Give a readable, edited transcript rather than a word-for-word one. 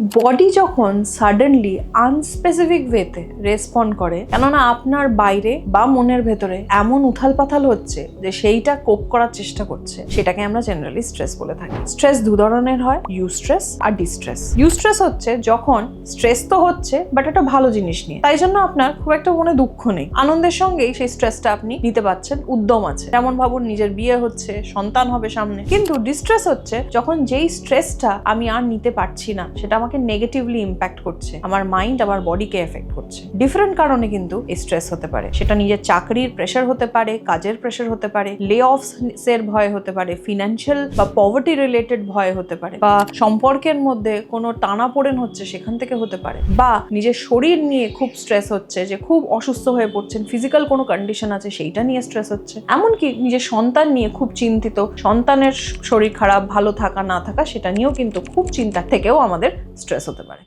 Body যখন suddenly unspecific ওয়েতে respond করে, কেননা আপনার বাইরে বা মনের ভেতরে এমন উথাল পাথাল হচ্ছে যে সেইটা কোপ করার চেষ্টা করছে, সেটাকে আমরা জেনারেলি স্ট্রেস বলে থাকি। স্ট্রেস দু ধরনের হয়, ইউস্ট্রেস আর ডিস্ট্রেস। ইউস্ট্রেস হচ্ছে যখন স্ট্রেস তো হচ্ছে বাট একটা ভালো জিনিস নিয়ে, তাই জন্য আপনার খুব একটা মনে দুঃখ নেই, আনন্দের সঙ্গেই সেই স্ট্রেসটা আপনি নিতে পারছেন, উদ্যম আছে। যেমন ভাবুন নিজের বিয়ে হচ্ছে, সন্তান হবে সামনে। কিন্তু ডিস্ট্রেস হচ্ছে যখন যেই স্ট্রেসটা আমি আর নিতে পারছি না, সেটা আমাকে নেগেটিভলি ইম্প্যাক্ট করছে, আমার মাইন্ড আমার বডিকে এফেক্ট করছে। ডিফারেন্ট কারণে কিন্তু এই স্ট্রেস হতে পারে। সেটা নিজের চাকরির প্রেশার হতে পারে, কাজের প্রেশার হতে পারে, লে অফস এর ভয় হতে পারে, ফিনান্সিয়াল বা পভার্টি রিলেটেড ভয় হতে পারে, বা সম্পর্কের মধ্যে কোনো টানাপোড়েন হচ্ছে সেখান থেকে হতে পারে, বা নিজের শরীর নিয়ে খুব স্ট্রেস হচ্ছে, যে খুব অসুস্থ হয়ে পড়ছেন, ফিজিক্যাল কোনো কন্ডিশন আছে সেইটা নিয়ে স্ট্রেস হচ্ছে। এমনকি নিজের সন্তান নিয়ে খুব চিন্তিত, সন্তানের শরীর খারাপ, ভালো থাকা না থাকা সেটা নিয়েও কিন্তু খুব চিন্তা থেকেও আমাদের স্ট্রেস হতে পারে।